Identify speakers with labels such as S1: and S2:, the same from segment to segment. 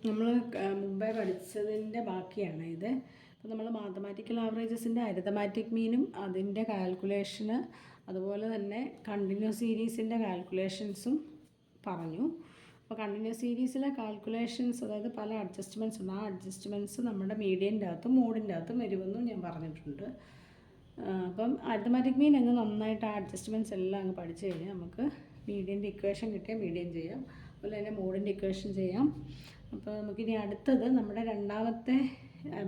S1: നമ്മൾ മുമ്പേ പഠിച്ചതിൻ്റെ ബാക്കിയാണ് ഇത്. അപ്പോൾ നമ്മൾ മാത്തമാറ്റിക്കൽ ആവറേജസിൻ്റെ അരിത്തമാറ്റിക് മീനും അതിൻ്റെ കാൽക്കുലേഷന്, അതുപോലെ തന്നെ കണ്ടിന്യൂസ് സീരീസിൻ്റെ കാൽക്കുലേഷൻസും പറഞ്ഞു. അപ്പോൾ കണ്ടിന്യൂസ് സീരീസിലെ കാൽക്കുലേഷൻസ്, അതായത് പല അഡ്ജസ്റ്റ്മെൻറ്റ്സ് ഉണ്ട്. ആ അഡ്ജസ്റ്റ്മെൻറ്റ്സ് നമ്മുടെ മീഡിയൻ്റെ അകത്തും മോഡിൻ്റെ അകത്തും വരുമെന്നും ഞാൻ പറഞ്ഞിട്ടുണ്ട്. അപ്പം അരിത്തമാറ്റിക് മീൻ അങ്ങ് നന്നായിട്ട് ആ അഡ്ജസ്റ്റ്മെൻറ്റ്സ് എല്ലാം അങ്ങ് പഠിച്ചു കഴിഞ്ഞാൽ നമുക്ക് മീഡിയൻ്റെ ഇക്വേഷൻ കിട്ടിയാൽ മീഡിയം ചെയ്യാം, അതുപോലെ തന്നെ മോഡിൻ്റെ ഇക്വേഷൻ ചെയ്യാം. അപ്പോൾ നമുക്കിനി അടുത്തത് നമ്മുടെ രണ്ടാമത്തെ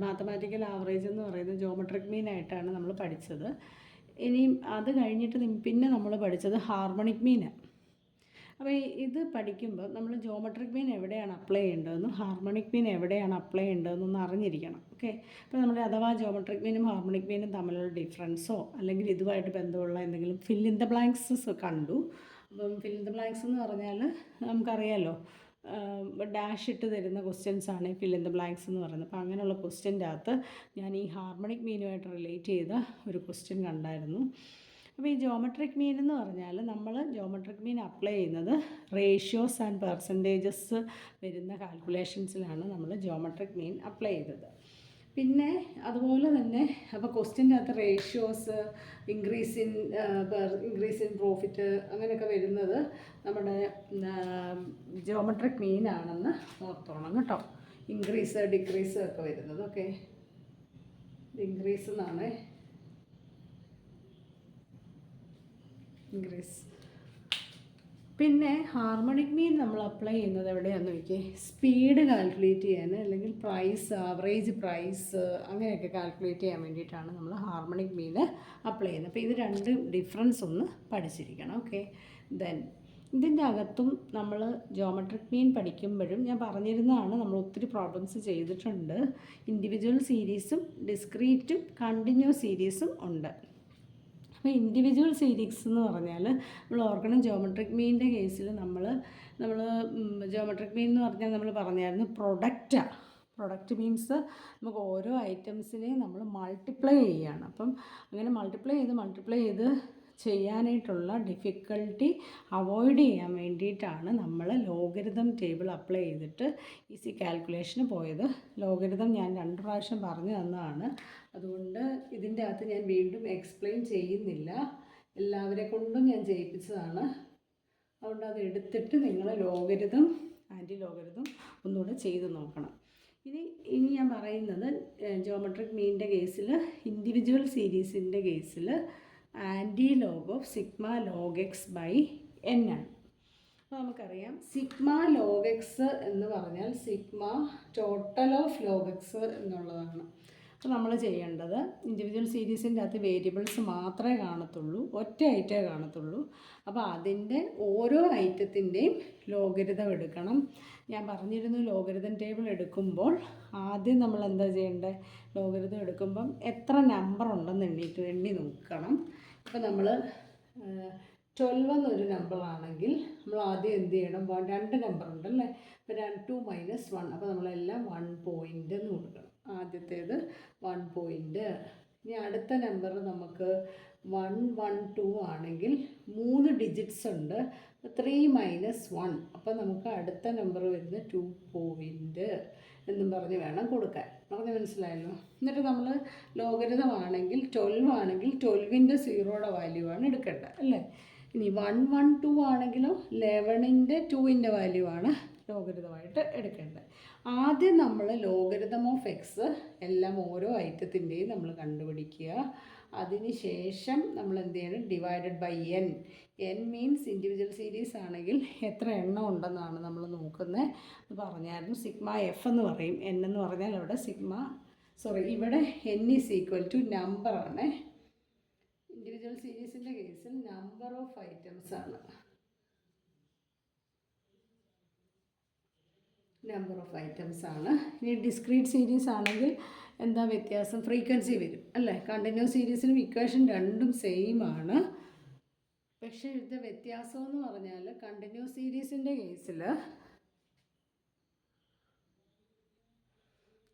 S1: മാത്തമാറ്റിക്കൽ ആവറേജ് എന്ന് പറയുന്നത് ജോമെട്രിക് മീൻ ആയിട്ടാണ് നമ്മൾ പഠിച്ചത്. ഇനിയും അത് കഴിഞ്ഞിട്ട് പിന്നെ നമ്മൾ പഠിച്ചത് ഹാർമോണിക് മീനാണ്. അപ്പോൾ ഇത് പഠിക്കുമ്പോൾ നമ്മൾ ജോമെട്രിക് മീൻ എവിടെയാണ് അപ്ലൈ ചെയ്യേണ്ടതെന്നും ഹാർമോണിക് മീൻ എവിടെയാണ് അപ്ലൈ ചെയ്യേണ്ടതെന്നൊന്ന് അറിഞ്ഞിരിക്കണം. ഓക്കെ, അപ്പോൾ നമ്മൾ അഥവാ ജോമെട്രിക് മീനും ഹാർമോണിക് മീനും തമ്മിലുള്ള ഡിഫറൻസോ അല്ലെങ്കിൽ ഇതുമായിട്ട് ബന്ധമുള്ള എന്തെങ്കിലും ഫിൽ ഇൻ ദ ബ്ലാങ്ക്സ് കണ്ടു. അപ്പം ഫിൽ ഇൻ ദ ബ്ലാങ്ക്സ് എന്ന് പറഞ്ഞാൽ നമുക്കറിയാമല്ലോ, ഡാഷ് ഇട്ട് തരുന്ന ക്വസ്റ്റ്യൻസ് ആണ് ഫിൽ ഇൻ ദ ബ്ലാങ്ക്സ് എന്ന് പറയുന്നത്. അപ്പോൾ അങ്ങനെയുള്ള ക്വസ്റ്റ്യൻ്റെ അകത്ത് ഞാൻ ഈ ഹാർമോണിക് മീനുമായിട്ട് റിലേറ്റ് ചെയ്ത ഒരു ക്വസ്റ്റ്യൻ കണ്ടായിരുന്നു. അപ്പോൾ ഈ ജോമെട്രിക് മീൻ എന്ന് പറഞ്ഞാൽ നമ്മൾ ജോമെട്രിക് മീൻ അപ്ലൈ ചെയ്യുന്നത് റേഷ്യോസ് ആൻഡ് പെർസെൻറ്റേജസ് വരുന്ന കാൽക്കുലേഷൻസിലാണ് നമ്മൾ ജോമെട്രിക് മീൻ അപ്ലൈ ചെയ്തത്. പിന്നെ അതുപോലെ തന്നെ അപ്പോൾ ക്വസ്റ്റ്യൻ്റെ അകത്ത് റേഷ്യോസ്, ഇൻക്രീസ് ഇൻ പ്രോഫിറ്റ് അങ്ങനെയൊക്കെ വരുന്നത് നമ്മുടെ ജോമെട്രിക് മീൻ ആണെന്ന് ഓർത്തോണം കേട്ടോ. ഇൻക്രീസ് ഡിക്രീസ് ഒക്കെ വരുന്നത്. ഓക്കെ, ഇൻക്രീസ് എന്നാണ്, ഇൻക്രീസ്. പിന്നെ ഹാർമോണിക് മീൻ നമ്മൾ അപ്ലൈ ചെയ്യുന്നത് എവിടെയാണെന്ന് നോക്കിയേ, സ്പീഡ് കാൽക്കുലേറ്റ് ചെയ്യാൻ അല്ലെങ്കിൽ പ്രൈസ്, ആവറേജ് പ്രൈസ് അങ്ങനെയൊക്കെ കാൽക്കുലേറ്റ് ചെയ്യാൻ വേണ്ടിയിട്ടാണ് നമ്മൾ ഹാർമോണിക് മീൻ അപ്ലൈ ചെയ്യുന്നത്. അപ്പോൾ ഇത് രണ്ട് ഡിഫറൻസ് ഒന്ന് പഠിച്ചിരിക്കണം. ഓക്കെ, ദെൻ ഇതിൻ്റെ അകത്തും നമ്മൾ ജോമെട്രിക് മീൻ പഠിക്കുമ്പോഴും ഞാൻ പറഞ്ഞിരുന്നതാണ്, നമ്മൾ ഒത്തിരി പ്രോബ്ലംസ് ചെയ്തിട്ടുണ്ട്. ഇൻഡിവിജ്വൽ സീരീസും ഡിസ്ക്രീറ്റും കണ്ടിന്യൂസ് സീരീസും ഉണ്ട്. അപ്പോൾ ഇൻഡിവിജ്വൽ സീരീസ് എന്ന് പറഞ്ഞാൽ നമ്മൾ ഓർക്കണം, ജോമെട്രിക് മീനിൻ്റെ കേസിൽ നമ്മൾ ജോമെട്രിക് മീൻ എന്ന് പറഞ്ഞാൽ നമ്മൾ പറഞ്ഞായിരുന്നു പ്രൊഡക്റ്റാണ്. പ്രൊഡക്റ്റ് മീൻസ് നമുക്ക് ഓരോ ഐറ്റംസിനെയും നമ്മൾ മൾട്ടിപ്ലൈ ചെയ്യുകയാണ്. അപ്പം അങ്ങനെ മൾട്ടിപ്ലൈ ചെയ്ത് ചെയ്യാനായിട്ടുള്ള ഡിഫിക്കൽട്ടി അവോയ്ഡ് ചെയ്യാൻ വേണ്ടിയിട്ടാണ് നമ്മൾ ലോഗരിതം ടേബിൾ അപ്ലൈ ചെയ്തിട്ട് ഈസി കാൽക്കുലേഷന് പോയത്. ലോഗരിതം ഞാൻ 2 പ്രാവശ്യം പറഞ്ഞു തന്നതാണ്, അതുകൊണ്ട് ഇതിൻ്റെ അകത്ത് ഞാൻ വീണ്ടും എക്സ്പ്ലെയിൻ ചെയ്യുന്നില്ല. എല്ലാവരെ കൊണ്ടും ഞാൻ ചെയ്യിപ്പിച്ചതാണ്. അതുകൊണ്ട് അത് എടുത്തിട്ട് നിങ്ങൾ ലോഗരിതം, ആൻറ്റി ലോഗരിതം ഒന്നുകൂടെ ചെയ്ത് നോക്കണം. ഇനി ഞാൻ പറയുന്നത് ജോമെട്രിക് മീനിൻ്റെ കേസിൽ, ഇൻഡിവിജ്വൽ സീരീസിൻ്റെ കേസിൽ antilog of sigma log x by N ആണ്. അപ്പോൾ നമുക്കറിയാം സിഗ്മ ലോഗ് എക്സ് എന്ന് പറഞ്ഞാൽ sigma total of log x എന്നുള്ളതാണ്. അപ്പോൾ നമ്മൾ ചെയ്യേണ്ടത്, ഇൻഡിവിജ്വൽ സീരീസിൻ്റെ അകത്ത് വേരിയബിൾസ് മാത്രമേ കാണത്തുള്ളൂ, ഒറ്റ ഐറ്റേ കാണത്തുള്ളൂ. അപ്പോൾ അതിൻ്റെ ഓരോ ഐറ്റത്തിൻ്റെയും ലോഗരിതം എടുക്കണം. ഞാൻ പറഞ്ഞിരുന്നു, ലോഗരിതം ടേബിൾ എടുക്കുമ്പോൾ ആദ്യം നമ്മൾ എന്താ ചെയ്യേണ്ടത്, ലോഗരിതം എടുക്കുമ്പം എത്ര നമ്പർ ഉണ്ടെന്ന് എണ്ണി നോക്കണം. ഇപ്പോൾ നമ്മൾ 12 എന്നൊരു നമ്പറാണെങ്കിൽ നമ്മൾ ആദ്യം എന്ത് ചെയ്യണം, 2 നമ്പർ ഉണ്ടല്ലേ, ഇപ്പോൾ 2 - 1, അപ്പോൾ നമ്മളെല്ലാം 1 പോയിൻ്റ് എന്ന് കൊടുക്കണം. ആദ്യത്തേത് 1 പോയിൻ്റ്. ഇനി അടുത്ത നമ്പർ നമുക്ക് 112 ആണെങ്കിൽ 3 ഡിജിറ്റ്സ് ഉണ്ട്, 3 - 1, അപ്പോൾ നമുക്ക് അടുത്ത നമ്പർ വരുന്നത് 2 പോയിൻ്റ് എന്നും പറഞ്ഞ് വേണം കൊടുക്കാൻ. പറഞ്ഞ് മനസ്സിലായല്ലോ. എന്നിട്ട് നമ്മൾ ലോഗരിതമാണെങ്കിൽ 12 ആണെങ്കിൽ 12ൻ്റെ 0യുടെ വാല്യൂ ആണ് എടുക്കേണ്ടത് അല്ലേ. ഇനി 112 ആണെങ്കിലോ 11ൻ്റെ 2ൻ്റെ വാല്യൂ ആണ് ലോഗരിതമായിട്ട് എടുക്കേണ്ടത്. ആദ്യം നമ്മൾ ലോഗരിതം ഓഫ് എക്സ് എല്ലാം ഓരോ ഐറ്റത്തിൻ്റെയും നമ്മൾ കണ്ടുപിടിക്കുക. അതിന് ശേഷം നമ്മൾ എന്ത് ചെയ്യണം, divided by n. N means individual series ആണെങ്കിൽ എത്ര എണ്ണം ഉണ്ടെന്നാണ് നമ്മൾ നോക്കുന്നത്. അത് പറഞ്ഞായിരുന്നു. സിഗ്മ എഫ് എന്ന് പറയും. എൻ എന്ന് പറഞ്ഞാൽ ഇവിടെ എൻ ഈസ് ഈക്വൽ ടു നമ്പറാണ്. ഇൻഡിവിജ്വൽ സീരീസിൻ്റെ കേസിൽ നമ്പർ ഓഫ് ഐറ്റംസ് ആണ്. ഇനി ഡിസ്ക്രീറ്റ് സീരീസ് ആണെങ്കിൽ എന്താ വ്യത്യാസം, ഫ്രീക്വൻസി വരും അല്ലേ. കണ്ടിന്യൂസ് സീരീസിനും ഇക്വേഷൻ രണ്ടും സെയിം ആണ്. പക്ഷേ ഇവിടുത്തെ വ്യത്യാസം എന്ന് പറഞ്ഞാൽ കണ്ടിന്യൂസ് സീരീസിൻ്റെ കേസിൽ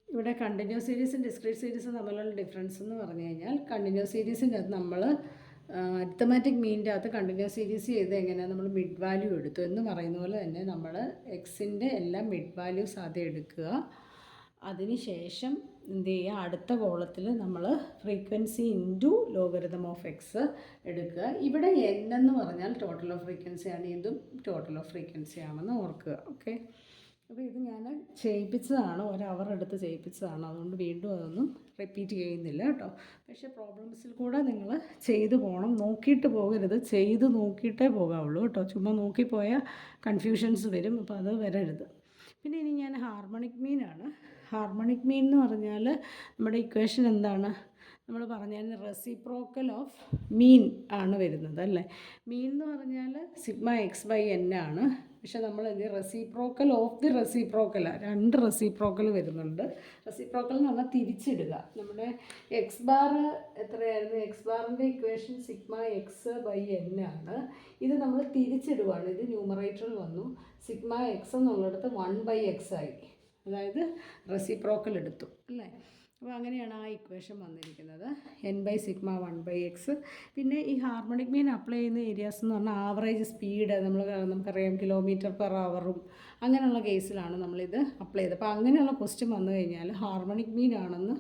S1: ഇവിടെ കണ്ടിന്യൂസ് സീരീസും ഡിസ്ക്രീറ്റ് സീരീസും തമ്മിലുള്ള ഡിഫറൻസ് എന്ന് പറഞ്ഞു കഴിഞ്ഞാൽ, കണ്ടിന്യൂസ് സീരീസിൻ്റെ അത് നമ്മൾ അരിത്തമാറ്റിക് മീനിൻ്റെ അകത്ത് കണ്ടിന്യൂസ് സീരീസ് ചെയ്ത് എങ്ങനെയാണ് നമ്മൾ മിഡ് വാല്യൂ എടുത്തു എന്ന് പറയുന്ന പോലെ തന്നെ നമ്മൾ എക്സിൻ്റെ എല്ലാം മിഡ് വാല്യൂസ് ആദ്യം എടുക്കുക. അതിനുശേഷം എന്ത് ചെയ്യുക, അടുത്ത കോളത്തിൽ നമ്മൾ frequency into logarithm of X എടുക്കുക. ഇവിടെ എൻ എന്ന് പറഞ്ഞാൽ ടോട്ടൽ ഓഫ് ഫ്രീക്വൻസി ആണ്, ഇതും ടോട്ടൽ ഓഫ് ഫ്രീക്വൻസി ആണെന്ന് ഓർക്കുക. ഓക്കെ, അപ്പോൾ ഇത് ഞാൻ ചെയ്യിപ്പിച്ചതാണ്, 1 അവർ എടുത്ത് ചെയ്യിപ്പിച്ചതാണ്, അതുകൊണ്ട് വീണ്ടും അതൊന്നും റിപ്പീറ്റ് ചെയ്യുന്നില്ല കേട്ടോ. പക്ഷേ പ്രോബ്ലംസിൽ കൂടെ നിങ്ങൾ ചെയ്തു പോകണം, നോക്കിയിട്ട് പോകരുത്, ചെയ്ത് നോക്കിയിട്ടേ പോകാവുള്ളൂ കേട്ടോ. ചുമ്മാ നോക്കിപ്പോയാൽ കൺഫ്യൂഷൻസ് വരും, അപ്പോൾ അത് വരരുത്. പിന്നെ ഇനി ഞാൻ ഹാർമോണിക് മീനാണ്. ഹാർമോണിക് മീൻ എന്ന് പറഞ്ഞാൽ നമ്മുടെ ഇക്വേഷൻ എന്താണ്, നമ്മൾ പറഞ്ഞാൽ റെസിപ്രോക്കൽ ഓഫ് മീൻ ആണ് വരുന്നത് അല്ലേ. മീൻ എന്ന് പറഞ്ഞാൽ സിഗ്മ എക്സ് ബൈ എൻ ആണ്. പക്ഷെ നമ്മൾ റെസിപ്രോക്കൽ ഓഫ് ദി റെസിപ്രോക്കലാണ്, 2 റെസിപ്രോക്കൽ വരുന്നുണ്ട്. റെസിപ്രോക്കൽ എന്ന് പറഞ്ഞാൽ തിരിച്ചിടുക. നമ്മുടെ എക്സ് ബാർ എത്രയായിരുന്നു, എക്സ് ബാറിൻ്റെ equation sigma X by N ആണ്. ഇത് നമ്മൾ തിരിച്ചിടുകയാണ്. ഇത് ന്യൂമറേറ്ററിൽ വന്നു, സിഗ്മ എക്സ് എന്നുള്ളിടത്ത് 1/x ആയി, അതായത് റെസിപ്രോക്കൽ എടുത്തു അല്ലേ. അപ്പോൾ അങ്ങനെയാണ് ആ ഇക്വേഷൻ വന്നിരിക്കുന്നത്, n/σ 1/x. പിന്നെ ഈ ഹാർമോണിക് മീൻ അപ്ലൈ ചെയ്യുന്ന ഏരിയാസ് എന്ന് പറഞ്ഞാൽ ആവറേജ് സ്പീഡ് നമുക്കറിയാം km/h അങ്ങനെയുള്ള കേസിലാണ് നമ്മളിത് അപ്ലൈ ചെയ്തത്. അപ്പോൾ അങ്ങനെയുള്ള ക്വസ്റ്റ്യൻ വന്നു കഴിഞ്ഞാൽ ഹാർമോണിക് മീൻ ആണെന്ന്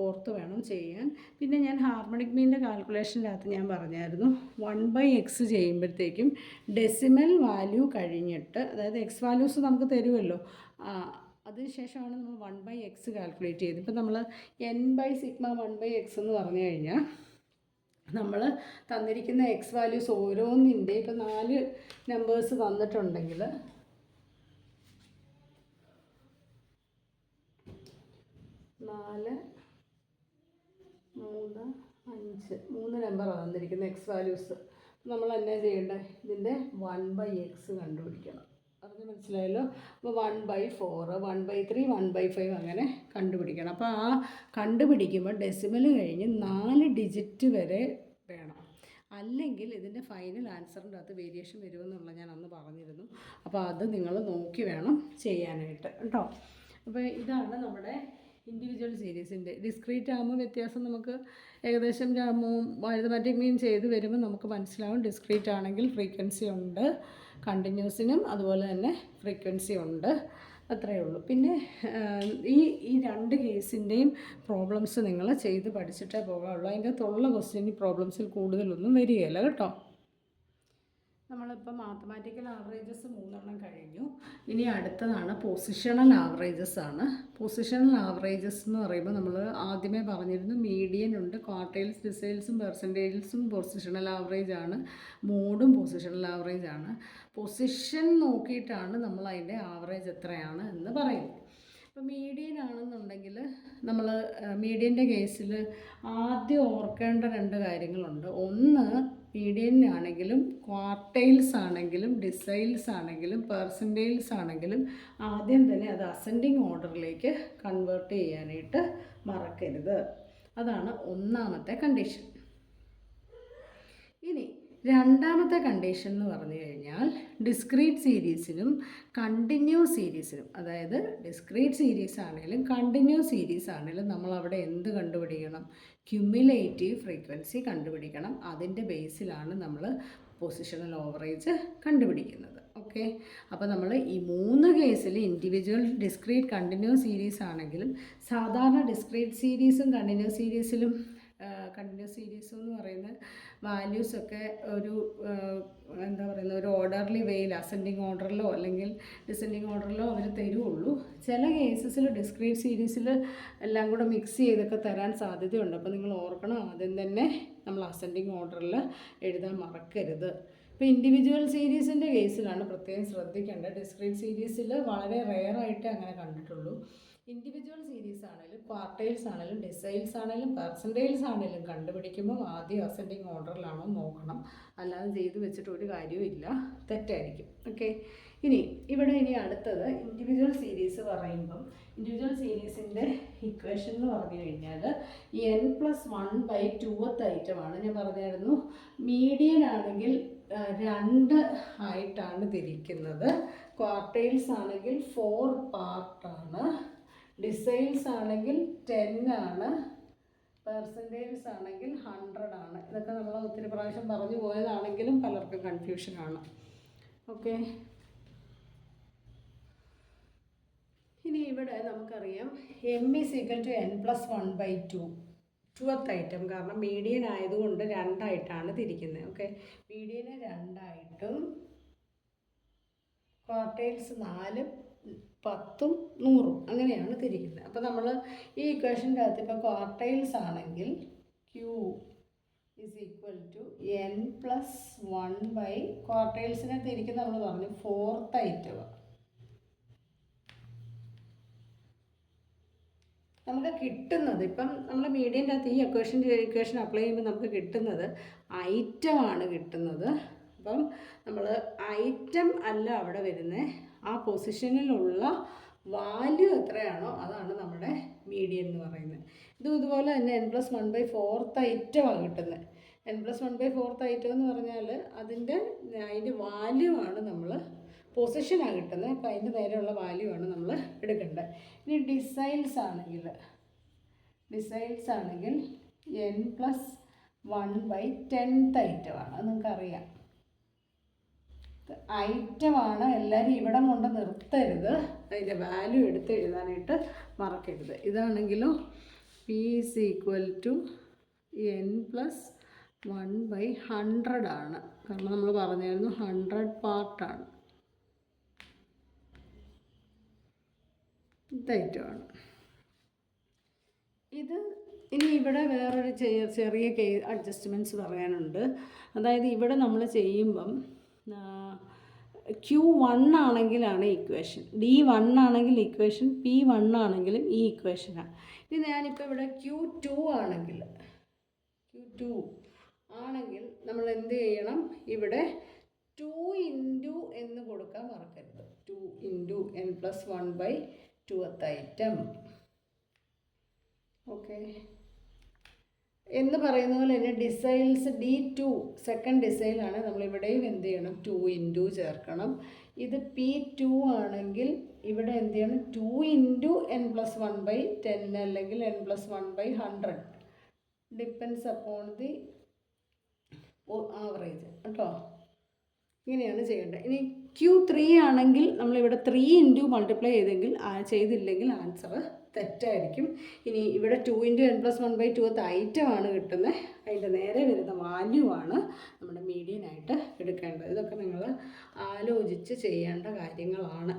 S1: ഓർത്ത് വേണം ചെയ്യാൻ. പിന്നെ ഞാൻ ഹാർമോണിക് മീനിൻ്റെ കാൽക്കുലേഷനകത്ത് ഞാൻ പറഞ്ഞായിരുന്നു 1/x ചെയ്യുമ്പോഴത്തേക്കും ഡെസിമൽ വാല്യൂ കഴിഞ്ഞിട്ട്, അതായത് എക്സ് വാല്യൂസ് നമുക്ക് തരുമല്ലോ, അതിനുശേഷമാണ് നമ്മൾ 1/x കാൽക്കുലേറ്റ് ചെയ്തത്. ഇപ്പം നമ്മൾ n/σ 1/x എന്ന് പറഞ്ഞു കഴിഞ്ഞാൽ നമ്മൾ തന്നിരിക്കുന്ന എക്സ് വാല്യൂസ് ഓരോന്നിൻ്റെ ഇപ്പം 4 നമ്പേഴ്സ് തന്നിട്ടുണ്ടെങ്കിൽ 4, 3, 5 3 നമ്പറാണ് തന്നിരിക്കുന്നത് എക്സ് വാല്യൂസ്. നമ്മൾ എന്നാ ചെയ്യേണ്ടത്, ഇതിൻ്റെ 1/x കണ്ടുപിടിക്കണം. പറഞ്ഞ് മനസ്സിലായല്ലോ. അപ്പോൾ 1/4, 1/3, 1/5 അങ്ങനെ കണ്ടുപിടിക്കണം. അപ്പോൾ ആ കണ്ടുപിടിക്കുമ്പോൾ ഡെസിമൽ കഴിഞ്ഞ് 4 ഡിജിറ്റ് വരെ വേണം, അല്ലെങ്കിൽ ഇതിൻ്റെ ഫൈനൽ ആൻസറിൻ്റെ അകത്ത് വേരിയേഷൻ വരുമെന്നുള്ള ഞാൻ അന്ന് പറഞ്ഞിരുന്നു. അപ്പോൾ അത് നിങ്ങൾ നോക്കി വേണം ചെയ്യാനായിട്ട് കേട്ടോ. അപ്പോൾ ഇതാണ് നമ്മുടെ ഇൻഡിവിജ്വൽ സീരീസിൻ്റെ. ഡിസ്ക്രീറ്റ് ആകുമ്പോൾ വ്യത്യാസം നമുക്ക് ഏകദേശം അരിത്മെറ്റിക് മീൻ ചെയ്ത് വരുമ്പോൾ നമുക്ക് മനസ്സിലാവും. ഡിസ്ക്രീറ്റ് ആണെങ്കിൽ ഫ്രീക്വൻസി ഉണ്ട്, കണ്ടിന്യൂസിനും അതുപോലെ തന്നെ ഫ്രീക്വൻസി ഉണ്ട്, അത്രയേ ഉള്ളൂ. പിന്നെ ഈ 2 കേസിൻ്റെയും പ്രോബ്ലംസ് നിങ്ങൾ ചെയ്ത് പഠിച്ചിട്ടേ പോകാവുള്ളൂ. അതിൻ്റെ അകത്തുള്ള ക്വസ്റ്റ്യൻ പ്രോബ്ലംസിൽ കൂടുതലൊന്നും വരികയില്ല കേട്ടോ. നമ്മളിപ്പോൾ മാത്തമാറ്റിക്കൽ ആവറേജസ് 3 കഴിഞ്ഞു. ഇനി അടുത്തതാണ് പൊസിഷണൽ ആവറേജസ് ആണ്. പൊസിഷണൽ ആവറേജസ് എന്ന് പറയുമ്പോൾ നമ്മൾ ആദ്യമേ പറഞ്ഞിരുന്നു മീഡിയൻ ഉണ്ട്, ക്വാർട്ടൈൽസ്, ഡിസൈൽസും പെർസെൻറ്റേജസും പൊസിഷണൽ ആവറേജ് ആണ്, മോഡും പൊസിഷണൽ ആവറേജ് ആണ്. പൊസിഷൻ നോക്കിയിട്ടാണ് നമ്മൾ അതിൻ്റെ ആവറേജ് എത്രയാണ് എന്ന് പറയുന്നത്. ഇപ്പോൾ മീഡിയൻ ആണെന്നുണ്ടെങ്കിൽ നമ്മൾ മീഡിയൻ്റെ കേസിൽ ആദ്യം ഓർക്കേണ്ട 2 കാര്യങ്ങളുണ്ട്. ഒന്ന്, മീഡിയനാണെങ്കിലും ക്വാർട്ടൈൽസ് ആണെങ്കിലും ഡിസൈൽസ് ആണെങ്കിലും പെർസെൻറ്റേജസ് ആണെങ്കിലും ആദ്യം തന്നെ അത് അസെൻഡിങ് ഓർഡറിലേക്ക് കൺവേർട്ട് ചെയ്യാനായിട്ട് മറക്കരുത്. അതാണ് ഒന്നാമത്തെ കണ്ടീഷൻ. ഇനി രണ്ടാമത്തെ കണ്ടീഷൻ എന്ന് പറഞ്ഞു കഴിഞ്ഞാൽ ഡിസ്ക്രീറ്റ് സീരീസിനും കണ്ടിന്യൂസ് സീരീസിനും, അതായത് ഡിസ്ക്രീറ്റ് സീരീസ് ആണെങ്കിലും കണ്ടിന്യൂസ് സീരീസ് ആണെങ്കിലും നമ്മൾ അവിടെ എന്ത് കണ്ടുപിടിക്കണം, ക്യുമുലേറ്റീവ് ഫ്രീക്വൻസി കണ്ടുപിടിക്കണം. അതിൻ്റെ ബേസിലാണ് നമ്മൾ പൊസിഷണൽ ഓവറേജ് കണ്ടുപിടിക്കുന്നത്. ഓക്കെ, അപ്പോൾ നമ്മൾ ഈ 3 കേസിൽ ഇൻഡിവിജ്വൽ, ഡിസ്ക്രീറ്റ്, കണ്ടിന്യൂസ് സീരീസ് ആണെങ്കിലും സാധാരണ ഡിസ്ക്രീറ്റ് സീരീസും കണ്ടിന്യൂസ് സീരീസിലും കണ്ടിന്യൂസ് സീരീസ് എന്ന് പറയുന്ന വാല്യൂസൊക്കെ ഒരു എന്താ പറയുന്നത്, ഒരു ഓർഡർലി വേയിൽ അസെൻഡിങ് ഓർഡറിലോ അല്ലെങ്കിൽ ഡിസെൻഡിങ് ഓർഡറിലോ അവർ തരുള്ളൂ. ചില കേസസിൽ ഡിസ്ക്രീറ്റ് സീരീസിൽ എല്ലാം കൂടെ മിക്സ് ചെയ്തൊക്കെ തരാൻ സാധ്യതയുണ്ട്. അപ്പോൾ നിങ്ങൾ ഓർക്കണം, ആദ്യം തന്നെ നമ്മൾ അസെൻഡിങ് ഓർഡറിൽ എഴുതാൻ മറക്കരുത്. ഇപ്പോൾ ഇൻഡിവിജ്വൽ സീരീസിൻ്റെ കേസിലാണ് പ്രത്യേകം ശ്രദ്ധിക്കേണ്ടത്. ഡിസ്ക്രീറ്റ് സീരീസിൽ വളരെ റെയറായിട്ടേ അങ്ങനെ കണ്ടിട്ടുള്ളൂ. ഇൻഡിവിജ്വൽ സീരീസ് ആണെങ്കിലും ക്വാർട്ടൈൽസ് ആണെങ്കിലും ഡിസൈൽസ് ആണെങ്കിലും പെർസെൻറ്റേജസ് ആണെങ്കിലും കണ്ടുപിടിക്കുമ്പോൾ ആദ്യം അസെൻഡിങ് ഓർഡറിലാണോ നോക്കണം, അല്ലാതെ ചെയ്ത് വെച്ചിട്ട് ഒരു കാര്യവും ഇല്ല, തെറ്റായിരിക്കും. ഓക്കെ, ഇനി അടുത്തത് ഇൻഡിവിജ്വൽ സീരീസ് പറയുമ്പം ഇൻഡിവിജ്വൽ സീരീസിൻ്റെ ഇക്വേഷൻ എന്ന് പറഞ്ഞു കഴിഞ്ഞാൽ n+1/2th ഐറ്റമാണ്. ഞാൻ പറഞ്ഞായിരുന്നു മീഡിയൻ ആണെങ്കിൽ 2 ആയിട്ടാണ് തിരിക്കുന്നത്, ക്വാർട്ടൈൽസ് ആണെങ്കിൽ 4 പാർട്ടാണ്, ഡിസൈൽസ് ആണെങ്കിൽ 10 ആണ്, പെർസെൻറ്റേജസ് ആണെങ്കിൽ 100 ആണ്. ഇതൊക്കെ നമ്മൾ ഒത്തിരി പ്രാവശ്യം പറഞ്ഞു പോയതാണെങ്കിലും പലർക്കും കൺഫ്യൂഷനാണ്. ഓക്കെ, ഇനി ഇവിടെ നമുക്കറിയാം m = n+1/2 ട്വൽത്ത് ഐറ്റം. കാരണം മീഡിയൻ ആയതുകൊണ്ട് 2 ആയിട്ടാണ് തിരിക്കുന്നത്. ഓക്കെ, മീഡിയനെ 2 ആയിട്ടും ക്വാർട്ടൈൽസ് 4, 10, 100 അങ്ങനെയാണ് തിരിക്കുന്നത്. അപ്പോൾ നമ്മൾ ഈ ഇക്വേഷൻ്റെ അകത്ത് ഇപ്പോൾ ക്വാർട്ടൈൽസ് ആണെങ്കിൽ Q = n+1/, ക്വാർട്ടൈൽസിനെ തിരിക്കുന്ന നമ്മൾ പറഞ്ഞു 4th ഐറ്റമാണ്. നമുക്ക് കിട്ടുന്നത് ഇപ്പം നമ്മൾ മീഡിയൻ്റെ അകത്ത് ഈ ഇക്വേഷൻ അപ്ലൈ ചെയ്യുമ്പോൾ നമുക്ക് കിട്ടുന്നത് ഐറ്റമാണ് കിട്ടുന്നത്. അപ്പം നമ്മൾ ഐറ്റം അല്ല അവിടെ വരുന്നത്, ആ പൊസിഷനിലുള്ള വാല്യൂ എത്രയാണോ അതാണ് നമ്മുടെ മീഡിയൻ എന്ന് പറയുന്നത്. ഇതുപോലെ തന്നെ n+1/4 ഐറ്റമാണ് കിട്ടുന്നത്. n+1/4 ഐറ്റം എന്ന് പറഞ്ഞാൽ അതിൻ്റെ വാല്യൂ ആണ് നമ്മൾ പൊസിഷനാണ് കിട്ടുന്നത്. അപ്പോൾ അതിൻ്റെ നേരെയുള്ള വാല്യൂ ആണ് നമ്മൾ എടുക്കേണ്ടത്. ഇനി ഡിസൈൽസ് ആണെങ്കിൽ n+1/10th ഐറ്റമാണ്. അത് നിങ്ങൾക്കറിയാം, ഐറ്റമാണ്. എല്ലാവരും ഇവിടെ കൊണ്ട് നിർത്തരുത്, അതിൻ്റെ വാല്യൂ എടുത്ത് എഴുതാനായിട്ട് മറക്കരുത്. ഇതാണെങ്കിലും P = n+1/100 ആണ്. കാരണം നമ്മൾ പറഞ്ഞായിരുന്നു 100 പാർട്ടാണ്. ഇതൈറ്റമാണ് ഇത്. ഇനി ഇവിടെ വേറൊരു ചെറിയ അഡ്ജസ്റ്റ്മെൻറ്റ്സ് പറയാനുണ്ട്. അതായത് ഇവിടെ നമ്മൾ ചെയ്യുമ്പം Q1 ആണെങ്കിലാണ് ഇക്വേഷൻ, D1 ആണെങ്കിൽ ഇക്വേഷൻ, P1 ആണെങ്കിലും ഈ ഇക്വേഷനാണ്. ഇനി ഞാനിപ്പോൾ ഇവിടെ Q2 ആണെങ്കിൽ നമ്മൾ എന്ത് ചെയ്യണം, ഇവിടെ 2 ഇൻറ്റു എന്ന് കൊടുക്കാൻ മറക്കരുത്. 2 ഇൻറ്റു n+1/2th ഐറ്റം. ഓക്കെ, എന്ന് പറയുന്ന പോലെ തന്നെ ഡിസൈൽസ് D2 സെക്കൻഡ് ഡിസൈലാണ്. നമ്മളിവിടെയും എന്ത് ചെയ്യണം, 2 ഇൻറ്റു ചേർക്കണം. ഇത് P2 ആണെങ്കിൽ ഇവിടെ എന്ത് ചെയ്യണം, 2 ഇൻറ്റു n+1/10 അല്ലെങ്കിൽ n+1/100 depends upon the average കേട്ടോ. ഇങ്ങനെയാണ് ചെയ്യേണ്ടത്. ഇനി Q3 ആണെങ്കിൽ നമ്മളിവിടെ 3 ഇൻറ്റു മൾട്ടിപ്ലൈ ചെയ്തില്ലെങ്കിൽ ആൻസർ തെറ്റായിരിക്കും. ഇനി ഇവിടെ 2 ഇൻറ്റു n+1/2th ഐറ്റമാണ് കിട്ടുന്നത്, അതിൻ്റെ നേരെ വരുന്ന വാല്യൂ ആണ് നമ്മുടെ മീഡിയനായിട്ട് എടുക്കേണ്ടത്. ഇതൊക്കെ നിങ്ങൾ ആലോചിച്ച് ചെയ്യേണ്ട കാര്യങ്ങളാണ്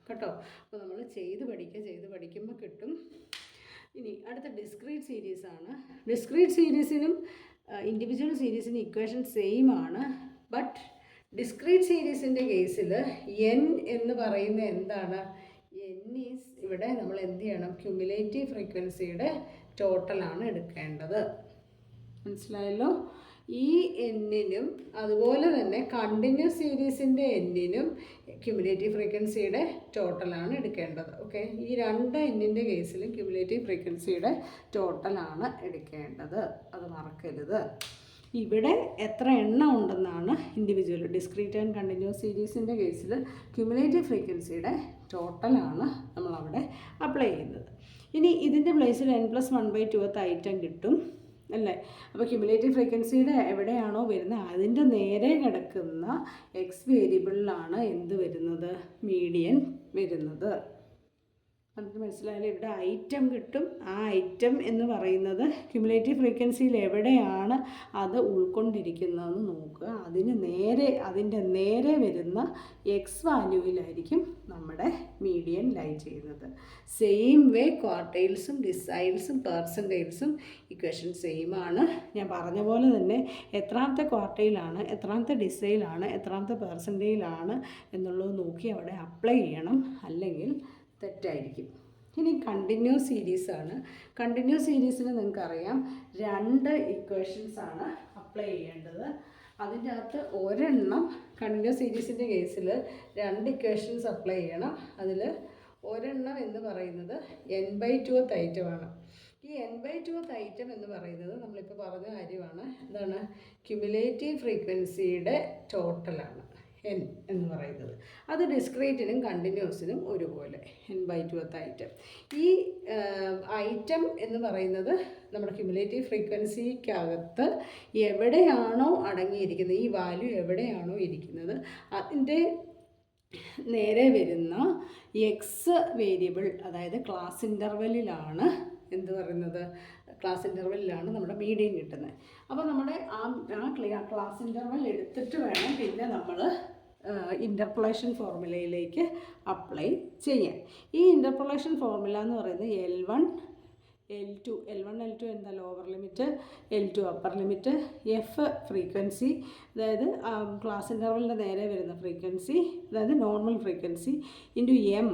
S1: കേട്ടോ. അപ്പോൾ നമ്മൾ ചെയ്ത് പഠിക്കുമ്പോൾ കിട്ടും. ഇനി അടുത്ത ഡിസ്ക്രീറ്റ് സീരീസാണ്. ഡിസ്ക്രീറ്റ് സീരീസിനും ഇൻഡിവിജ്വൽ സീരീസിനും ഇക്വേഷൻ സെയിം ആണ്. ബട്ട് ഡിസ്ക്രീറ്റ് സീരീസിൻ്റെ കേസിൽ n എന്ന് പറയുന്നത് എന്താണ്, n ഈസ് ഇവിടെ നമ്മൾ എന്ത് ചെയ്യണം, ക്യുമുലേറ്റീവ് ഫ്രീക്വൻസിയുടെ ടോട്ടലാണ് എടുക്കേണ്ടത്. മനസ്സിലായല്ലോ? ഈ എന്നിനും അതുപോലെ തന്നെ കണ്ടിന്യൂസ് സീരീസിൻ്റെ എന്നിനും ക്യുമുലേറ്റീവ് ഫ്രീക്വൻസിയുടെ ടോട്ടലാണ് എടുക്കേണ്ടത്. ഓക്കെ, ഈ 2 എന്നിൻ്റെ കേസിലും ക്യുമുലേറ്റീവ് ഫ്രീക്വൻസിയുടെ ടോട്ടലാണ് എടുക്കേണ്ടത്, അത് മറക്കരുത്. ഇവിടെ എത്ര എണ്ണം ഉണ്ടെന്നാണ് ഇൻഡിവിജ്വൽ. ഡിസ്ക്രീറ്റ് ആൻഡ് കണ്ടിന്യൂസ് സീരീസിൻ്റെ കേസിൽ ക്യുമുലേറ്റീവ് ഫ്രീക്വൻസിയുടെ ടോട്ടലാണ് നമ്മളവിടെ അപ്ലൈ ചെയ്യുന്നത്. ഇനി ഇതിൻ്റെ പ്ലേസിൽ n+1/2th ഐറ്റം കിട്ടും അല്ലേ. അപ്പോൾ ക്യുമുലേറ്റീവ് ഫ്രീക്വൻസിയുടെ എവിടെയാണോ വരുന്നത് അതിൻ്റെ നേരെ കിടക്കുന്ന എക്സ് വേരിയബിളിലാണ് എന്ത് വരുന്നത്, മീഡിയൻ വരുന്നത്. നമുക്ക് മനസ്സിലായാലും ഇവിടെ ഐറ്റം കിട്ടും. ആ ഐറ്റം എന്ന് പറയുന്നത് ക്യുമുലേറ്റീവ് ഫ്രീക്വൻസിയിൽ എവിടെയാണ് അത് ഉൾക്കൊണ്ടിരിക്കുന്നതെന്ന് നോക്കുക. അതിൻ്റെ നേരെ വരുന്ന എക്സ് വാല്യൂവിലായിരിക്കും നമ്മുടെ മീഡിയൻ ലൈ ചെയ്യുന്നത്. സെയിം വേ ക്വാർട്ടൈൽസും ഡിസൈൽസും പെർസെൻറ്റൈൽസും ഇക്വേഷൻ സെയിം ആണ്. ഞാൻ പറഞ്ഞ പോലെ തന്നെ എത്രാമത്തെ ക്വാർട്ടൈലാണ്, എത്രാമത്തെ ഡിസൈലാണ്, എത്രാമത്തെ പെർസെൻറ്റൈലാണ് എന്നുള്ളത് നോക്കി അവിടെ അപ്ലൈ ചെയ്യണം, അല്ലെങ്കിൽ തെറ്റായിരിക്കും. ഇനി കണ്ടിന്യൂസ് സീരീസാണ്. കണ്ടിന്യൂസ് സീരീസിന് നിങ്ങൾക്കറിയാം 2 ഇക്വേഷൻസാണ് അപ്ലൈ ചെയ്യേണ്ടത്. അതിൻ്റെ അകത്ത് ഒരെണ്ണം കണ്ടിന്യൂസ് സീരീസിൻ്റെ കേസിൽ 2 ഇക്വേഷൻസ് അപ്ലൈ ചെയ്യണം. അതിൽ ഒരെണ്ണം എന്ന് പറയുന്നത് n/2th ഐറ്റമാണ്. ഈ n/2th ഐറ്റം എന്ന് പറയുന്നത് നമ്മളിപ്പോൾ പറഞ്ഞ കാര്യമാണ്. എന്താണ്, ക്യുമുലേറ്റീവ് ഫ്രീക്വൻസിയുടെ ടോട്ടലാണ് n എന്ന് പറയുന്നത്. അത് ഡിസ്ക്രീറ്റിനും കണ്ടിന്യൂസിനും ഒരുപോലെ n/2th ഐറ്റം. ഈ ഐറ്റം എന്ന് പറയുന്നത് നമ്മുടെ ക്യുമുലേറ്റീവ് ഫ്രീക്വൻസിക്കകത്ത് എവിടെയാണോ അടങ്ങിയിരിക്കുന്നത്, ഈ വാല്യൂ എവിടെയാണോ ഇരിക്കുന്നത് അതിൻ്റെ നേരെ വരുന്ന എക്സ് വേരിയബിൾ, അതായത് ക്ലാസ് ഇൻ്റർവെല്ലിലാണ് എന്ത് പറയുന്നത്, ക്ലാസ് ഇൻ്റർവെല്ലിലാണ് നമ്മുടെ മീഡിയൻ കിട്ടുന്നത്. അപ്പോൾ നമ്മുടെ ആ ക്ലാസ് ഇൻ്റർവെൽ എടുത്തിട്ട് വേണം പിന്നെ നമ്മൾ ഇൻ്റർപൊളേഷൻ ഫോർമുലയിലേക്ക് അപ്ലൈ ചെയ്യാൻ. ഈ ഇൻ്റർപൊളേഷൻ ഫോർമുല എന്ന് പറയുന്നത് L1 L2 എന്താ lower limit, L2 upper limit, F frequency, അതായത് ക്ലാസ് ഇൻ്റർവെലിൻ്റെ നേരെ വരുന്ന ഫ്രീക്വൻസി, അതായത് നോർമൽ ഫ്രീക്വൻസി, ഇൻറ്റു എം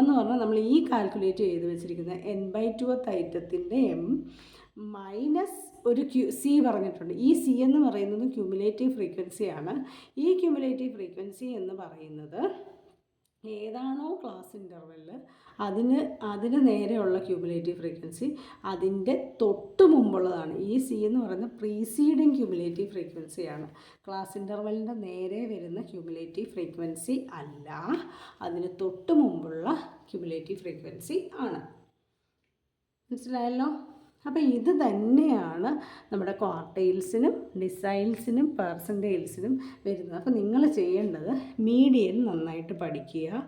S1: എന്ന് പറഞ്ഞാൽ നമ്മൾ ഈ കാൽക്കുലേറ്റ് ചെയ്ത് വെച്ചിരിക്കുന്ന n/2th ഐറ്റത്തിൻ്റെ എം മൈനസ് ഒരു സി പറഞ്ഞിട്ടുണ്ട്. ഈ സി എന്ന് പറയുന്നത് ക്യുമുലേറ്റീവ് ഫ്രീക്വൻസിയാണ്. ഈ ക്യുമുലേറ്റീവ് ഫ്രീക്വൻസി എന്ന് പറയുന്നത് ഏതാണോ ക്ലാസ് ഇൻ്റർവെല്ല് അതിന് നേരെയുള്ള ക്യുമുലേറ്റീവ് ഫ്രീക്വൻസി അതിൻ്റെ തൊട്ട് മുമ്പുള്ളതാണ്. ഈ സി എന്ന് പറയുന്നത് പ്രീസീഡിങ് ക്യുമുലേറ്റീവ് ഫ്രീക്വൻസിയാണ്. ക്ലാസ് ഇൻ്റർവെല്ലിൻ്റെ നേരെ വരുന്ന ക്യുമുലേറ്റീവ് ഫ്രീക്വൻസി അല്ല, അതിന് തൊട്ട് മുമ്പുള്ള ക്യുമുലേറ്റീവ് ഫ്രീക്വൻസി ആണ്. മനസ്സിലായല്ലോ? അപ്പോൾ ഇത് തന്നെയാണ് നമ്മുടെ ക്വാർട്ടൈൽസിനും ഡിസൈൽസിനും പെർസെൻറ്റൈൽസിനും വരുന്നത്. അപ്പോൾ നിങ്ങൾ ചെയ്യേണ്ടത് മീഡിയൻ നന്നായിട്ട് പഠിക്കുക.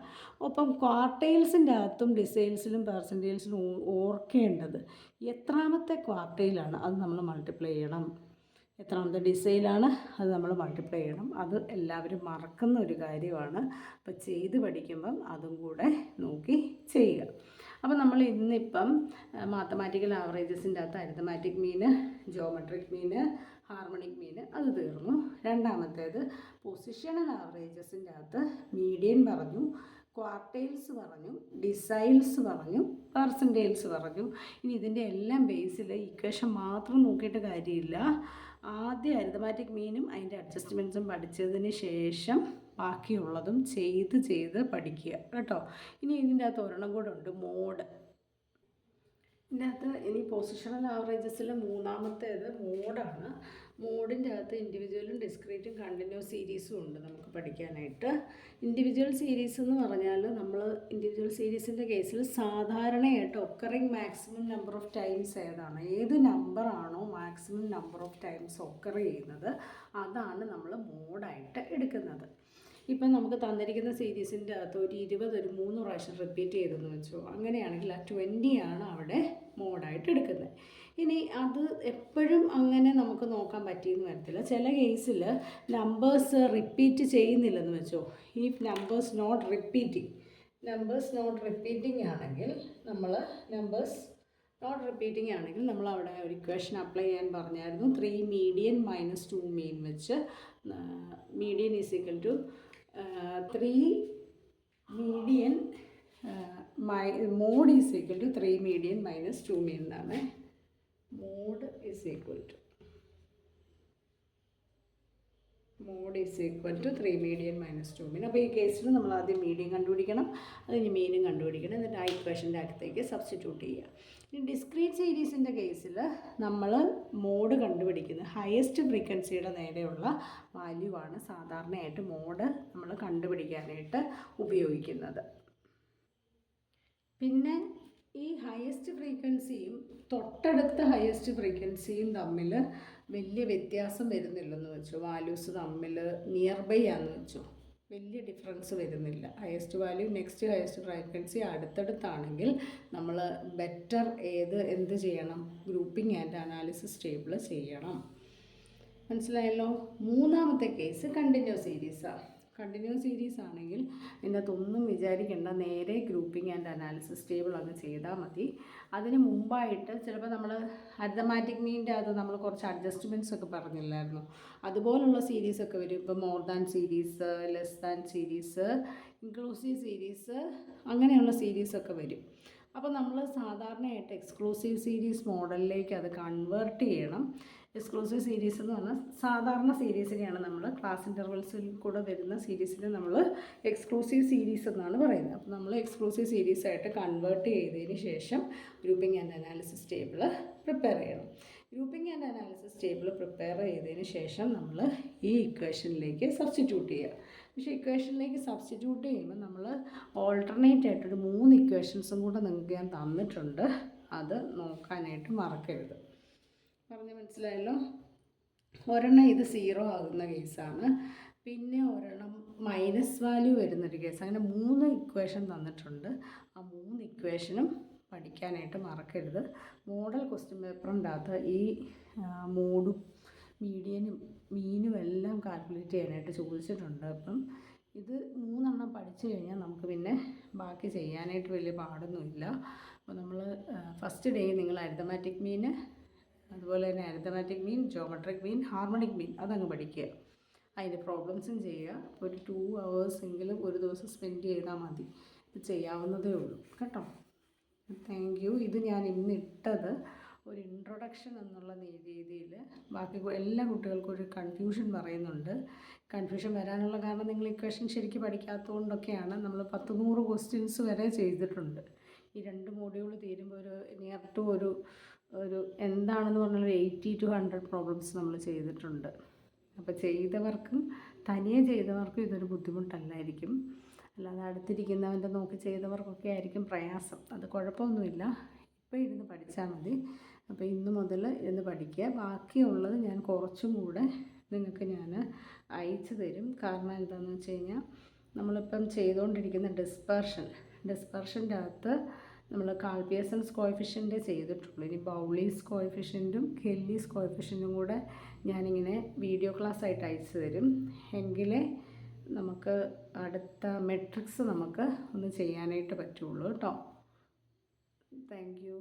S1: ഒപ്പം ക്വാർട്ടൈൽസിൻ്റെ അകത്തും ഡിസൈൽസിലും പെർസെൻറ്റൈൽസിലും ഓർക്കേണ്ടത് എത്രാമത്തെ ക്വാർട്ടൈലാണ് അത് നമ്മൾ മൾട്ടിപ്ലൈ ചെയ്യണം, എത്രാമത്തെ ഡിസൈലാണ് അത് നമ്മൾ മൾട്ടിപ്ലൈ ചെയ്യണം. അത് എല്ലാവരും മറക്കുന്ന ഒരു കാര്യമാണ്. അപ്പോൾ ചെയ്ത് പഠിക്കുമ്പം അതും കൂടെ നോക്കി ചെയ്യുക. അപ്പോൾ നമ്മൾ ഇന്നിപ്പം മാത്തമാറ്റിക്കൽ ആവറേജസിൻ്റെ അകത്ത് അരിത്തമാറ്റിക് മീന്, ജോമെട്രിക് മീന്, ഹാർമണിക് മീന് അത് തീർന്നു. രണ്ടാമത്തേത് പൊസിഷണൽ ആവറേജസിൻ്റെ അകത്ത് മീഡിയൻ പറഞ്ഞു, ക്വാർട്ടൈൽസ് പറഞ്ഞു, ഡിസൈൽസ് പറഞ്ഞു, പെർസെൻറ്റൈൽസ് പറഞ്ഞു. ഇനി ഇതിൻ്റെ എല്ലാം ബേസിൽ ഇക്വേഷൻ മാത്രം നോക്കിയിട്ട് കാര്യമില്ല. ആദ്യം അരിത്തമാറ്റിക് മീനും അതിൻ്റെ അഡ്ജസ്റ്റ്മെൻറ്റ്സും പഠിച്ചതിന് ശേഷം ബാക്കിയുള്ളതും ചെയ്ത് പഠിക്കുക കേട്ടോ. ഇനി ഇതിൻ്റെ അകത്ത് ഒരെണ്ണം കൂടെ ഉണ്ട്, മോഡ്. ഇതിൻ്റെ അകത്ത് ഇനി പൊസിഷണൽ ആവറേജസിൽ മൂന്നാമത്തേത് മോഡാണ്. മോഡിൻ്റെ അകത്ത് ഇൻഡിവിജ്വലും ഡിസ്ക്രീറ്റും കണ്ടിന്യൂസ് സീരീസും ഉണ്ട് നമുക്ക് പഠിക്കാനായിട്ട്. ഇൻഡിവിജ്വൽ സീരീസ് എന്ന് പറഞ്ഞാൽ നമ്മൾ ഇൻഡിവിജ്വൽ സീരീസിൻ്റെ കേസിൽ സാധാരണയായിട്ട് occurring maximum number of times ഏത് നമ്പറാണോ maximum number of times occur ചെയ്യുന്നത് അതാണ് നമ്മൾ മോഡായിട്ട് എടുക്കുന്നത്. ഇപ്പം നമുക്ക് തന്നിരിക്കുന്ന സീരീസിൻ്റെ അകത്ത് ഒരു 20 ഒരു 3 പ്രാവശ്യം റിപ്പീറ്റ് ചെയ്തെന്ന് വെച്ചോ, അങ്ങനെയാണെങ്കിൽ ആ 20 ആണ് അവിടെ മോഡായിട്ട് എടുക്കുന്നത്. ഇനി അത് എപ്പോഴും അങ്ങനെ നമുക്ക് നോക്കാൻ പറ്റിയെന്ന് വരത്തില്ല. ചില കേസിൽ നമ്പേഴ്സ് റിപ്പീറ്റ് ചെയ്യുന്നില്ലെന്ന് വെച്ചോ, ഈ നമ്പേഴ്സ് നോട്ട് റിപ്പീറ്റിംഗ് ആണെങ്കിൽ നമ്മൾ അവിടെ ഒരു ഇക്വേഷൻ അപ്ലൈ ചെയ്യാൻ പറഞ്ഞായിരുന്നു. 3 മീഡിയൻ മൈനസ് 2 മീൻ വെച്ച് median is equal to 3 median mode is equal to 3 median minus 2 mean എന്നാണ്. Mode is equal to 3 median minus 2 mean. അപ്പോൾ ഈ കേസിൽ നമ്മൾ ആദ്യം മീഡിയൻ കണ്ടുപിടിക്കണം, അതിന് മീനും കണ്ടുപിടിക്കണം, എന്നിട്ട് ആ ഇക്വേഷൻ്റെ അകത്തേക്ക് സബ്സ്റ്റിറ്റ്യൂട്ട് ചെയ്യുക. ഈ ഡിസ്ക്രീറ്റ് സീരീസിൻ്റെ കേസിൽ നമ്മൾ മോഡ് കണ്ടുപിടിക്കുന്നത് ഹയസ്റ്റ് ഫ്രീക്വൻസിയുടെ നേരെയുള്ള വാല്യൂ ആണ് സാധാരണയായിട്ട് മോഡ് നമ്മൾ കണ്ടുപിടിക്കാനായിട്ട് ഉപയോഗിക്കുന്നത്. പിന്നെ ഈ ഹയസ്റ്റ് ഫ്രീക്വൻസിയും തൊട്ടടുത്ത ഹയസ്റ്റ് ഫ്രീക്വൻസിയും തമ്മിൽ വലിയ വ്യത്യാസം വരുന്നില്ലെന്ന് വെച്ചു, വാല്യൂസ് തമ്മിൽ നിയർ ബൈ ആണെന്ന് വെച്ചു, വലിയ ഡിഫറൻസ് വരുന്നില്ല. Highest value next highest frequency അടുത്തടുത്താണെങ്കിൽ നമ്മൾ ബെറ്റർ എന്ത് ചെയ്യണം, ഗ്രൂപ്പിംഗ് ആൻഡ് അനാലിസിസ് ടേബിൾ ചെയ്യണം. മനസ്സിലായല്ലോ? മൂന്നാമത്തെ കേസ് കണ്ടിന്യൂസ് സീരീസാണ്. കണ്ടിന്യൂസ് സീരീസ് ആണെങ്കിൽ ഇതിനകത്തൊന്നും വിചാരിക്കേണ്ട, നേരെ ഗ്രൂപ്പിംഗ് ആൻഡ് അനാലിസിസ് ടേബിൾ അങ്ങ് ചെയ്താൽ മതി. അതിന് മുമ്പായിട്ട് ചിലപ്പോൾ നമ്മൾ അരിത്തമാറ്റിക് മീനിൻ്റെ അത് നമ്മൾ കുറച്ച് അഡ്ജസ്റ്റ്മെൻറ്റ്സ് ഒക്കെ പറഞ്ഞില്ലായിരുന്നു, അതുപോലുള്ള സീരീസൊക്കെ വരും. ഇപ്പോൾ more than series, less than series, inclusive series, അങ്ങനെയുള്ള സീരീസൊക്കെ വരും. അപ്പോൾ നമ്മൾ സാധാരണയായിട്ട് എക്സ്ക്ലൂസീവ് സീരീസ് മോഡലിലേക്ക് അത് കൺവേർട്ട് ചെയ്യണം. എക്സ്ക്ലൂസീവ് സീരീസ് എന്ന് പറഞ്ഞാൽ സാധാരണ സീരീസിനെയാണ് നമ്മൾ ക്ലാസ് ഇൻ്റർവെൽസിൽ കൂടെ വരുന്ന സീരീസിനെ നമ്മൾ എക്സ്ക്ലൂസീവ് സീരീസ് എന്നാണ് പറയുന്നത്. അപ്പോൾ നമ്മൾ എക്സ്ക്ലൂസീവ് സീരീസായിട്ട് കൺവേർട്ട് ചെയ്തതിന് ശേഷം grouping and analysis table prepare ചെയ്യണം. Grouping and analysis table prepare ചെയ്തതിന് ശേഷം നമ്മൾ ഈ ഇക്വേഷനിലേക്ക് സബ്സ്റ്റിറ്റ്യൂട്ട് ചെയ്യുക. പക്ഷേ ഇക്വേഷനിലേക്ക് സബ്സ്റ്റിറ്റ്യൂട്ട് ചെയ്യുമ്പോൾ നമ്മൾ ഓൾട്ടർനേറ്റ് ആയിട്ടൊരു 3 ഇക്വേഷൻസും കൂടെ നിങ്ങൾക്ക് ഞാൻ തന്നിട്ടുണ്ട്. അത് നോക്കാനായിട്ട് മറക്കരുത്. പറഞ്ഞ് മനസ്സിലായല്ലോ? ഒരെണ്ണം ഇത് 0 ആകുന്ന കേസാണ്, പിന്നെ ഒരെണ്ണം മൈനസ് വാല്യൂ വരുന്നൊരു കേസ്. അങ്ങനെ 3 ഇക്വേഷൻ തന്നിട്ടുണ്ട്. ആ 3 ഇക്വേഷനും പഠിക്കാനായിട്ട് മറക്കരുത്. മോഡൽ ക്വസ്റ്റ്യൻ പേപ്പറിൻ്റെ അകത്ത് ഈ മോഡും മീഡിയനും മീനും എല്ലാം കാൽക്കുലേറ്റ് ചെയ്യാനായിട്ട് ചോദിച്ചിട്ടുണ്ട്. അപ്പം ഇത് 3 പഠിച്ചു കഴിഞ്ഞാൽ നമുക്ക് പിന്നെ ബാക്കി ചെയ്യാനായിട്ട് വലിയ പാടൊന്നുമില്ല. അപ്പോൾ നമ്മൾ ഫസ്റ്റ് ഡേ നിങ്ങൾ അരിത്തമാറ്റിക് മീന്, അതുപോലെ തന്നെ അരിത്തമാറ്റിക് മീൻ, ജോമെട്രിക് മീൻ, ഹാർമോണിക് മീൻ അതങ്ങ് പഠിക്കുക. അതിൻ്റെ പ്രോബ്ലംസും ചെയ്യുക. ഒരു 2 hours എങ്കിലും ഒരു ദിവസം സ്പെൻഡ് ചെയ്താൽ മതി. ഇത് ചെയ്യാവുന്നതേ ഉള്ളൂ കേട്ടോ. Thank you. ഇത് ഞാൻ ഇന്നിട്ടത് ഒരു ഇൻട്രൊഡക്ഷൻ എന്നുള്ള രീതിയിൽ. ബാക്കി എല്ലാ കുട്ടികൾക്കും ഒരു കൺഫ്യൂഷൻ പറയുന്നുണ്ട്. കൺഫ്യൂഷൻ വരാനുള്ള കാരണം നിങ്ങൾ ഇക്വേഷൻ ശരിക്കും പഠിക്കാത്തതുകൊണ്ടൊക്കെയാണ്. നമ്മൾ 100 ക്വസ്റ്റ്യൻസ് വരെ ചെയ്തിട്ടുണ്ട്. ഈ 2 മോഡ്യൂൾ തീരുമ്പോൾ ഒരു നിയർ ടു ഒരു എന്താണെന്ന് പറഞ്ഞാൽ 80 to 100 പ്രോബ്ലംസ് നമ്മൾ ചെയ്തിട്ടുണ്ട്. അപ്പോൾ ചെയ്തവർക്കും തനിയെ ചെയ്തവർക്കും ഇതൊരു ബുദ്ധിമുട്ടല്ലായിരിക്കും. അല്ലാതെ അടുത്തിരിക്കുന്നവൻ്റെ നോക്കി ചെയ്തവർക്കൊക്കെ ആയിരിക്കും പ്രയാസം. അത് കുഴപ്പമൊന്നുമില്ല. ഇപ്പോൾ ഇരുന്ന് പഠിച്ചാൽ മതി. അപ്പോൾ ഇന്ന് മുതൽ ഇരുന്ന് പഠിക്കുക. ബാക്കിയുള്ളത് ഞാൻ കുറച്ചും കൂടെ നിങ്ങൾക്ക് ഞാൻ അയച്ചു തരും. കാരണം എന്താണെന്ന് വെച്ച് കഴിഞ്ഞാൽ നമ്മളിപ്പം ചെയ്തുകൊണ്ടിരിക്കുന്ന ഡിസ്പെർഷൻ്റെ അകത്ത് നമ്മൾ കാൾ പിയേഴ്സൺസ് കോഎഫിഷ്യൻ്റ് ചെയ്തിട്ടുള്ളൂ. ഇനി ബൗളീസ് കോഎഫിഷ്യൻറ്റും കെല്ലീസ് കോഎഫിഷ്യൻറ്റും കൂടെ ഞാനിങ്ങനെ വീഡിയോ ക്ലാസ് ആയിട്ട് അയച്ചു തരും. എങ്കിലേ നമുക്ക് അടുത്ത മെട്രിക്സ് നമുക്ക് ഒന്ന് ചെയ്യാനായിട്ട് പറ്റുള്ളൂ കേട്ടോ. Thank you.